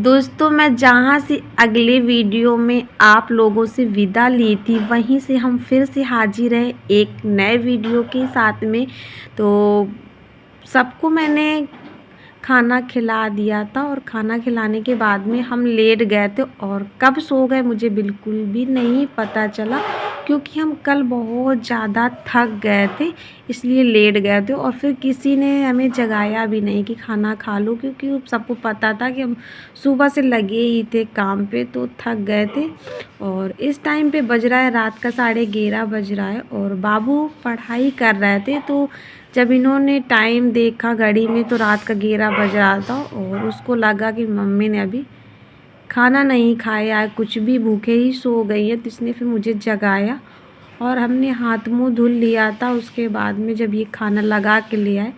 दोस्तों, मैं जहाँ से अगले वीडियो में आप लोगों से विदा ली थी, वहीं से हम फिर से हाजिर हैं एक नए वीडियो के साथ में। तो सबको मैंने खाना खिला दिया था और खाना खिलाने के बाद में हम लेट गए थे और कब सो गए मुझे बिल्कुल भी नहीं पता चला, क्योंकि हम कल बहुत ज़्यादा थक गए थे, इसलिए लेट गए थे। और फिर किसी ने हमें जगाया भी नहीं कि खाना खा लो, क्योंकि सबको पता था कि हम सुबह से लगे ही थे काम पे, तो थक गए थे। और इस टाइम पे बज रहा है रात का 11:30 बज रहा है और बाबू पढ़ाई कर रहे थे। तो जब इन्होंने टाइम देखा घड़ी में तो रात का 11 बज रहा था और उसको लगा कि मम्मी ने अभी खाना नहीं खाया है, कुछ भी भूखे ही सो गई है। तो इसने फिर मुझे जगाया और हमने हाथ मुंह धुल लिया था। उसके बाद में जब ये खाना लगा के ले आए,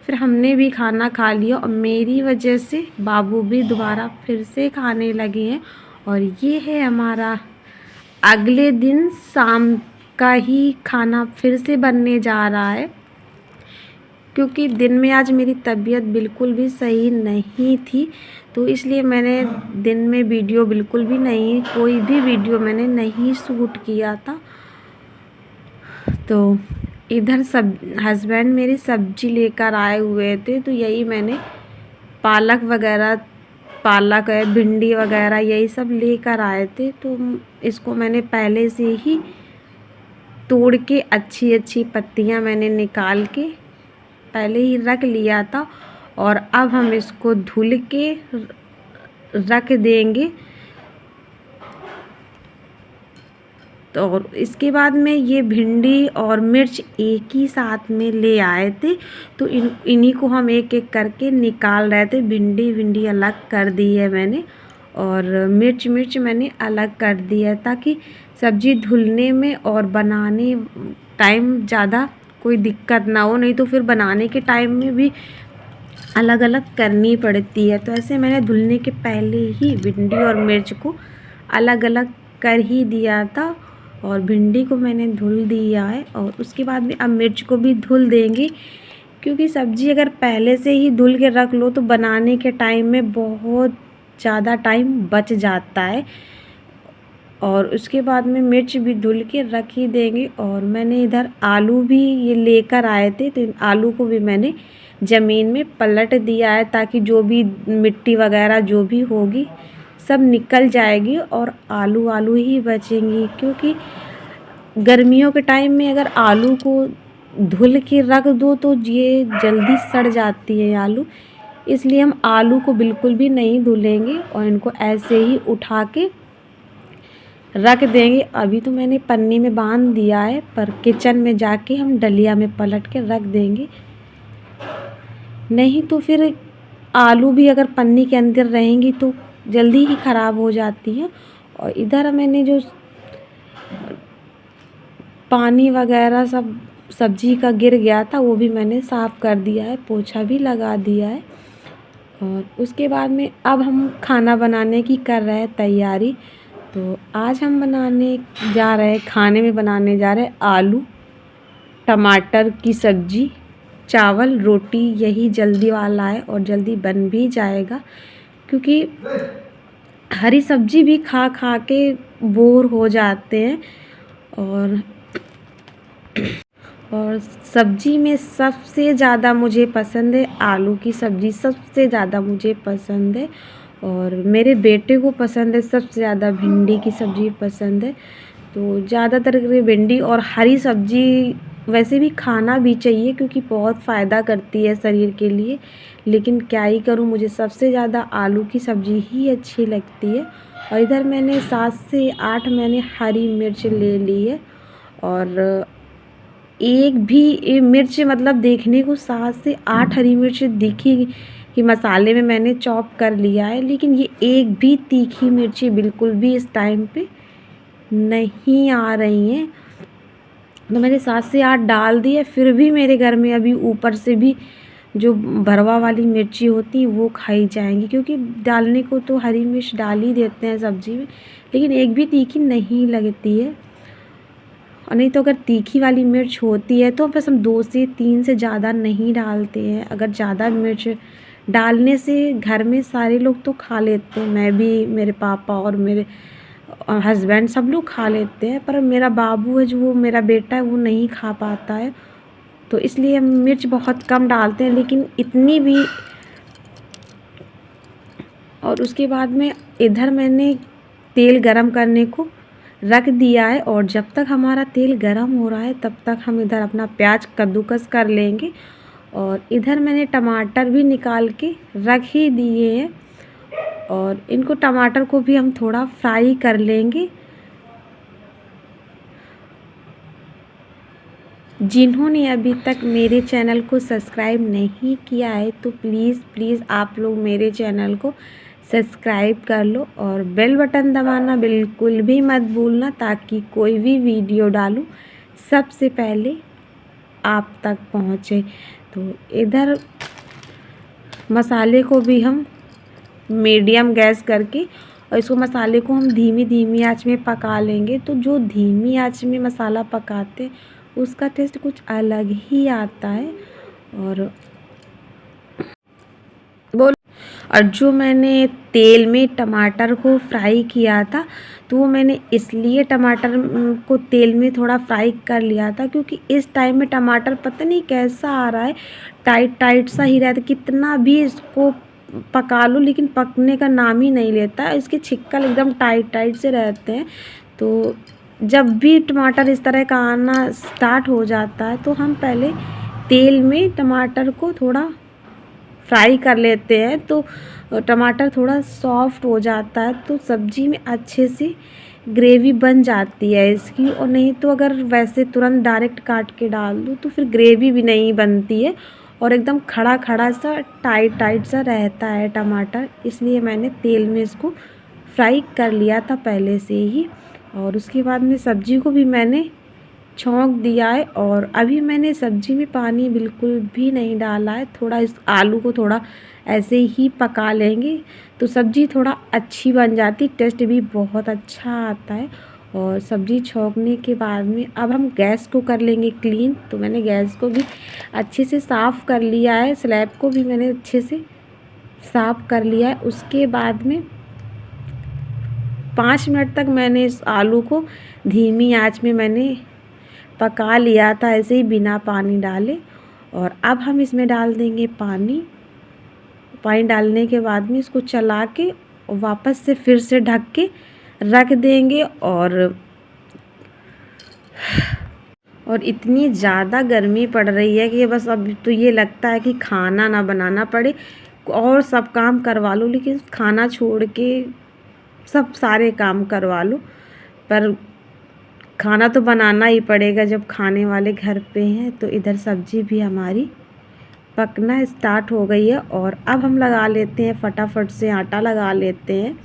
फिर हमने भी खाना खा लिया और मेरी वजह से बाबू भी दोबारा फिर से खाने लगे हैं। और ये है हमारा अगले दिन शाम का ही खाना फिर से बनने जा रहा है, क्योंकि दिन में आज मेरी तबीयत बिल्कुल भी सही नहीं थी, तो इसलिए मैंने दिन में वीडियो बिल्कुल भी नहीं, कोई भी वीडियो मैंने नहीं शूट किया था। तो इधर सब हस्बैंड मेरी सब्जी लेकर आए हुए थे, तो यही मैंने पालक है, भिंडी वगैरह यही सब लेकर आए थे। तो इसको मैंने पहले से ही तोड़ के अच्छी अच्छी पत्तियां मैंने निकाल के पहले ही रख लिया था और अब हम इसको धुल के रख देंगे। तो और इसके बाद में ये भिंडी और मिर्च एक ही साथ में ले आए थे, तो इन्हीं को हम एक एक करके निकाल रहे थे। भिंडी अलग कर दी है मैंने और मिर्च मैंने अलग कर दिया है, ताकि सब्ज़ी धुलने में और बनाने टाइम ज़्यादा कोई दिक्कत ना हो, नहीं तो फिर बनाने के टाइम में भी अलग अलग करनी पड़ती है। तो ऐसे मैंने धुलने के पहले ही भिंडी और मिर्च को अलग अलग कर ही दिया था और भिंडी को मैंने धुल दिया है। और उसके बाद में अब मिर्च को भी धुल देंगे, क्योंकि सब्ज़ी अगर पहले से ही धुल के रख लो तो बनाने के टाइम में बहुत ज़्यादा टाइम बच जाता है। और उसके बाद में मिर्च भी धुल के रख ही देंगे। और मैंने इधर आलू भी ये लेकर आए थे, तो इन आलू को भी मैंने ज़मीन में पलट दिया है, ताकि जो भी मिट्टी वगैरह जो भी होगी सब निकल जाएगी और आलू आलू ही बचेंगी। क्योंकि गर्मियों के टाइम में अगर आलू को धुल के रख दो तो ये जल्दी सड़ जाती है आलू, इसलिए हम आलू को बिल्कुल भी नहीं धुलेंगे और इनको ऐसे ही उठा के रख देंगे। अभी तो मैंने पन्नी में बांध दिया है, पर किचन में जाके हम डलिया में पलट के रख देंगे, नहीं तो फिर आलू भी अगर पन्नी के अंदर रहेंगी तो जल्दी ही ख़राब हो जाती है। और इधर मैंने जो पानी वगैरह सब सब्ज़ी का गिर गया था वो भी मैंने साफ़ कर दिया है, पोछा भी लगा दिया है। और उसके बाद में अब हम खाना बनाने की कर रहे हैं तैयारी। तो आज हम खाने में बनाने जा रहे हैं आलू टमाटर की सब्ज़ी, चावल रोटी। यही जल्दी वाला है और जल्दी बन भी जाएगा, क्योंकि हरी सब्ज़ी भी खा खा के बोर हो जाते हैं। और सब्ज़ी में सबसे ज़्यादा मुझे पसंद है आलू की सब्ज़ी, सबसे ज़्यादा मुझे पसंद है। और मेरे बेटे को पसंद है सबसे ज़्यादा भिंडी की सब्ज़ी पसंद है। तो ज़्यादातर भिंडी और हरी सब्ज़ी वैसे भी खाना भी चाहिए, क्योंकि बहुत फ़ायदा करती है शरीर के लिए। लेकिन क्या ही करूँ, मुझे सबसे ज़्यादा आलू की सब्ज़ी ही अच्छी लगती है। और इधर मैंने 7 से 8 मैंने हरी मिर्च ले ली है और एक भी मिर्च मतलब देखने को 7 से 8 हरी मिर्च दिखी कि मसाले में मैंने चॉप कर लिया है, लेकिन ये एक भी तीखी मिर्ची बिल्कुल भी इस टाइम पे नहीं आ रही हैं। तो मैंने 7 से 8 डाल दिए, फिर भी मेरे घर में अभी ऊपर से भी जो भरवा वाली मिर्ची होती है वो खाई जाएंगी, क्योंकि डालने को तो हरी मिर्च डाल ही देते हैं सब्ज़ी में, लेकिन एक भी तीखी नहीं लगती है। और नहीं तो अगर तीखी वाली मिर्च होती है तो बस हम 2 से 3 से ज़्यादा नहीं डालते हैं। अगर ज़्यादा मिर्च डालने से घर में सारे लोग तो खा लेते हैं, मैं भी, मेरे पापा और मेरे हस्बैंड सब लोग खा लेते हैं, पर मेरा बाबू है, जो वो मेरा बेटा है, वो नहीं खा पाता है। तो इसलिए हम मिर्च बहुत कम डालते हैं, लेकिन इतनी भी। और उसके बाद में इधर मैंने तेल गरम करने को रख दिया है, और जब तक हमारा तेल गरम हो रहा है तब तक हम इधर अपना प्याज कद्दूकस कर लेंगे। और इधर मैंने टमाटर भी निकाल के रख ही दिए हैं, और इनको टमाटर को भी हम थोड़ा फ्राई कर लेंगे। जिन्होंने अभी तक मेरे चैनल को सब्सक्राइब नहीं किया है तो प्लीज़ प्लीज़ आप लोग मेरे चैनल को सब्सक्राइब कर लो, और बेल बटन दबाना बिल्कुल भी मत भूलना, ताकि कोई भी वीडियो डालूं सबसे पहले आप तक पहुंचे। तो इधर मसाले को भी हम मीडियम गैस करके, और इसको मसाले को हम धीमी धीमी आंच में पका लेंगे। तो जो धीमी आंच में मसाला पकाते उसका टेस्ट कुछ अलग ही आता है। और बोल और जो मैंने तेल में टमाटर को फ्राई किया था, तो वो मैंने इसलिए टमाटर को तेल में थोड़ा फ्राई कर लिया था, क्योंकि इस टाइम में टमाटर पता नहीं कैसा आ रहा है, टाइट टाइट सा ही रहता, कितना भी इसको पका लो लेकिन पकने का नाम ही नहीं लेता। इसके छिक्कल एकदम टाइट टाइट से रहते हैं। तो जब भी टमाटर इस तरह का आना स्टार्ट हो जाता है, तो हम पहले तेल में टमाटर को थोड़ा फ्राई कर लेते हैं, तो टमाटर थोड़ा सॉफ्ट हो जाता है, तो सब्ज़ी में अच्छे से ग्रेवी बन जाती है इसकी। और नहीं तो अगर वैसे तुरंत डायरेक्ट काट के डाल दूँ तो फिर ग्रेवी भी नहीं बनती है, और एकदम खड़ा खड़ा सा टाइट टाइट सा रहता है टमाटर। इसलिए मैंने तेल में इसको फ्राई कर लिया था पहले से ही। और उसके बाद में सब्ज़ी को भी मैंने छौंक दिया है, और अभी मैंने सब्ज़ी में पानी बिल्कुल भी नहीं डाला है। थोड़ा इस आलू को थोड़ा ऐसे ही पका लेंगे तो सब्ज़ी थोड़ा अच्छी बन जाती, टेस्ट भी बहुत अच्छा आता है। और सब्ज़ी छौंकने के बाद में अब हम गैस को कर लेंगे क्लीन। तो मैंने गैस को भी अच्छे से साफ़ कर लिया है, स्लैब को भी मैंने अच्छे से साफ़ कर लिया है। उसके बाद में 5 मिनट तक मैंने इस आलू को धीमी आंच में मैंने पका लिया था, ऐसे ही बिना पानी डाले। और अब हम इसमें डाल देंगे पानी। पानी डालने के बाद में इसको चला के वापस से फिर से ढक के रख देंगे। और इतनी ज़्यादा गर्मी पड़ रही है कि बस अब तो ये लगता है कि खाना ना बनाना पड़े, और सब काम करवा लो, लेकिन खाना छोड़ के सब सारे काम करवा लो, पर खाना तो बनाना ही पड़ेगा जब खाने वाले घर पे हैं। तो इधर सब्ज़ी भी हमारी पकना स्टार्ट हो गई है, और अब हम लगा लेते हैं, फटाफट से आटा लगा लेते हैं।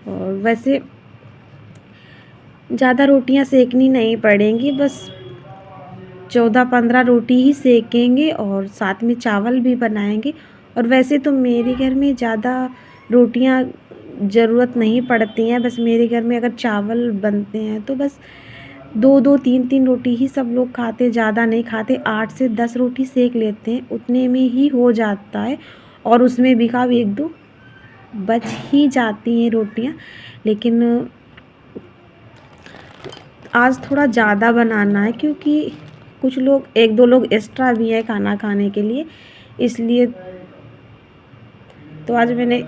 और वैसे ज़्यादा रोटियां सेकनी नहीं पड़ेंगी, बस 14-15 रोटी ही सेकेंगे, और साथ में चावल भी बनाएंगे। और वैसे तो मेरे घर में ज़्यादा रोटियां ज़रूरत नहीं पड़ती हैं, बस मेरे घर में अगर चावल बनते हैं तो बस 2-2 3-3 रोटी ही सब लोग खाते, ज़्यादा नहीं खाते। 8 से 10 रोटी सेक लेते हैं, उतने में ही हो जाता है। और उसमें भी कभी 1-2 बच ही जाती हैं रोटियां। लेकिन आज थोड़ा ज़्यादा बनाना है, क्योंकि कुछ लोग 1-2 लोग एक्स्ट्रा भी हैं खाना खाने के लिए, इसलिए तो आज मैंने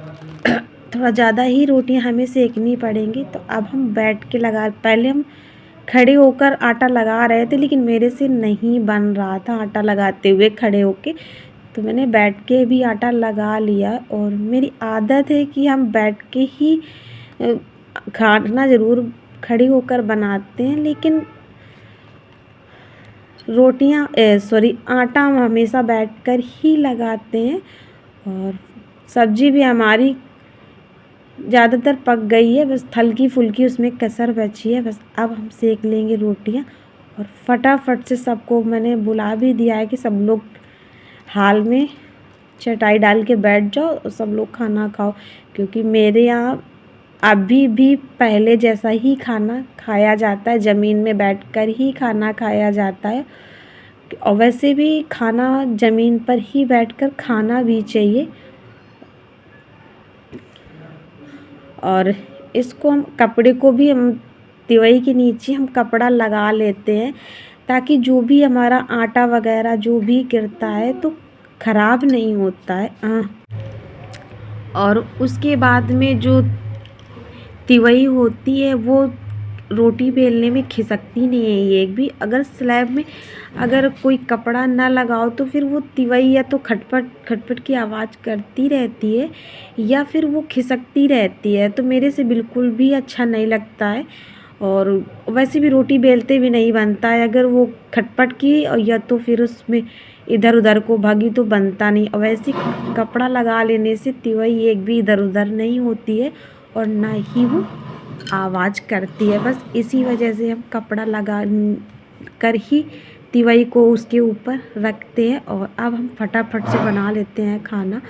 थोड़ा ज़्यादा ही रोटियां हमें सेकनी पड़ेंगी। तो अब हम बैठ के पहले हम खड़े होकर आटा लगा रहे थे, लेकिन मेरे से नहीं बन रहा था आटा लगाते हुए खड़े होके, तो मैंने बैठ के भी आटा लगा लिया। और मेरी आदत है कि हम बैठ के ही खाना ज़रूर खड़े होकर बनाते हैं, लेकिन आटा हम हमेशा बैठकर ही लगाते हैं। और सब्ज़ी भी हमारी ज़्यादातर पक गई है, बस हल्की फुल्की उसमें कसर बची है। बस अब हम सेक लेंगे रोटियां, और फटाफट से सबको मैंने बुला भी दिया है कि सब लोग हाल में चटाई डाल के बैठ जाओ और सब लोग खाना खाओ, क्योंकि मेरे यहाँ अभी भी पहले जैसा ही खाना खाया जाता है, ज़मीन में बैठकर ही खाना खाया जाता है। और वैसे भी खाना ज़मीन पर ही बैठकर खाना भी चाहिए। और इसको हम कपड़े को भी हम तिवई के नीचे हम कपड़ा लगा लेते हैं, ताकि जो भी हमारा आटा वगैरह जो भी गिरता है तो ख़राब नहीं होता है। और उसके बाद में जो तिवई होती है वो रोटी बेलने में खिसकती नहीं है एक भी। अगर स्लैब में अगर कोई कपड़ा ना लगाओ तो फिर वो तिवई या तो खटपट खटपट की आवाज़ करती रहती है या फिर वो खिसकती रहती है, तो मेरे से बिल्कुल भी अच्छा नहीं लगता है। और वैसे भी रोटी बेलते भी नहीं बनता है अगर वो खटपट की या तो फिर उसमें इधर उधर को भागी तो बनता नहीं। और वैसे कपड़ा लगा लेने से तिवई एक भी इधर उधर नहीं होती है और ना ही वो आवाज़ करती है। बस इसी वजह से हम कपड़ा लगा कर ही तिवई को उसके ऊपर रखते हैं। और अब हम फटाफट से बना लेते हैं खाना,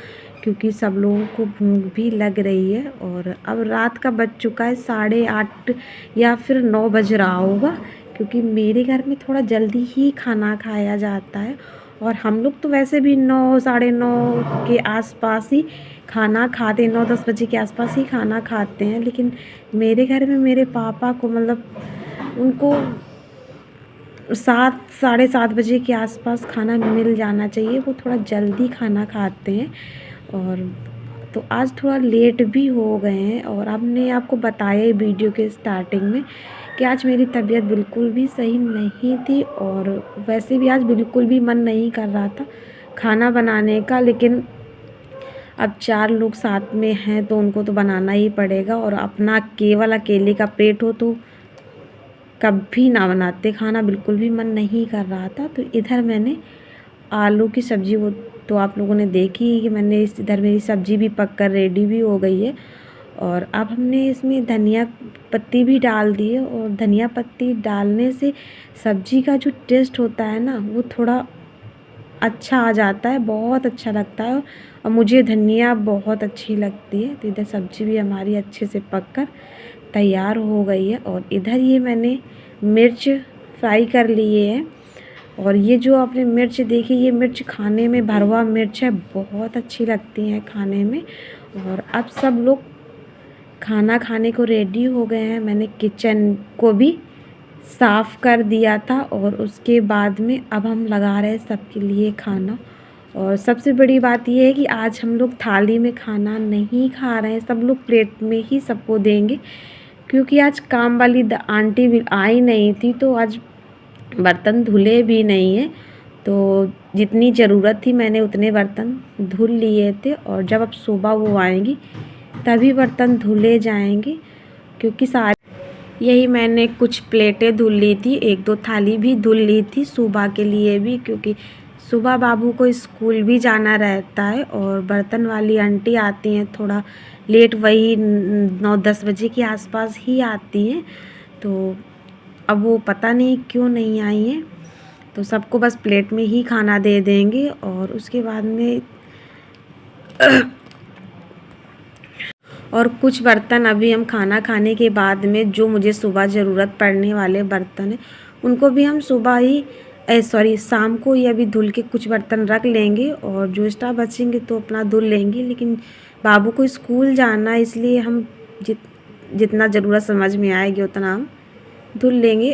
क्योंकि सब लोगों को भूख भी लग रही है। और अब रात का बज चुका है 8:30 या फिर 9 बज रहा होगा, क्योंकि मेरे घर में थोड़ा जल्दी ही खाना खाया जाता है। और हम लोग तो वैसे भी 9 साढ़े 9 के आसपास ही खाना खाते हैं, 9-10 बजे के आसपास ही खाना खाते हैं। लेकिन मेरे घर में मेरे पापा को मतलब उनको 7 साढ़े 7 बजे के आसपास खाना मिल जाना चाहिए, वो थोड़ा जल्दी खाना खाते हैं। और तो आज थोड़ा लेट भी हो गए हैं। और हमने आपको बताया ही वीडियो के स्टार्टिंग में कि आज मेरी तबीयत बिल्कुल भी सही नहीं थी, और वैसे भी आज बिल्कुल भी मन नहीं कर रहा था खाना बनाने का। लेकिन अब 4 लोग साथ में हैं तो उनको तो बनाना ही पड़ेगा, और अपना केवल अकेले का पेट हो तो कभी ना बनाते खाना, बिल्कुल भी मन नहीं कर रहा था। तो इधर मैंने आलू की सब्ज़ी, वो तो आप लोगों ने देखी कि मैंने इधर मेरी सब्ज़ी भी पक कर रेडी भी हो गई है। और अब हमने इसमें धनिया पत्ती भी डाल दी है, और धनिया पत्ती डालने से सब्ज़ी का जो टेस्ट होता है ना वो थोड़ा अच्छा आ जाता है, बहुत अच्छा लगता है। और मुझे धनिया बहुत अच्छी लगती है। तो इधर सब्ज़ी भी हमारी अच्छे से पककर तैयार हो गई है। और इधर ये मैंने मिर्च फ्राई कर लिए हैं। और ये जो आपने मिर्च देखी, ये मिर्च खाने में भरवा मिर्च है, बहुत अच्छी लगती हैं खाने में। और अब सब लोग खाना खाने को रेडी हो गए हैं। मैंने किचन को भी साफ़ कर दिया था, और उसके बाद में अब हम लगा रहे हैं सबके लिए खाना। और सबसे बड़ी बात ये है कि आज हम लोग थाली में खाना नहीं खा रहे हैं, सब लोग प्लेट में ही सबको देंगे, क्योंकि आज काम वाली आंटी भी आई नहीं थी, तो आज बर्तन धुले भी नहीं हैं। तो जितनी ज़रूरत थी मैंने उतने बर्तन धुल लिए थे, और जब अब सुबह वो आएंगी तभी बर्तन धुले जाएंगे। क्योंकि सारे यही मैंने कुछ प्लेटें धुल ली थी, 1-2 थाली भी धुल ली थी सुबह के लिए भी, क्योंकि सुबह बाबू को स्कूल भी जाना रहता है। और बर्तन वाली आंटी आती हैं थोड़ा लेट, वही 9-10 बजे के आसपास ही आती हैं। तो अब वो पता नहीं क्यों नहीं आई हैं, तो सबको बस प्लेट में ही खाना दे देंगे। और उसके बाद में और कुछ बर्तन अभी हम खाना खाने के बाद में जो मुझे सुबह ज़रूरत पड़ने वाले बर्तन हैं उनको भी हम सुबह ही शाम को ही अभी धुल के कुछ बर्तन रख लेंगे, और जो एक्स्ट्रा बचेंगे तो अपना धुल लेंगे। लेकिन बाबू को स्कूल जाना है, इसलिए हम जितना ज़रूरत समझ में आएगी उतना हम धुल लेंगे।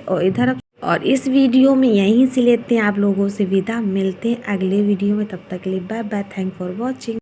और इस वीडियो में यहीं से लेते हैं आप लोगों से विदा, मिलते हैं अगले वीडियो में। तब तक के लिए bye bye, thank for watching.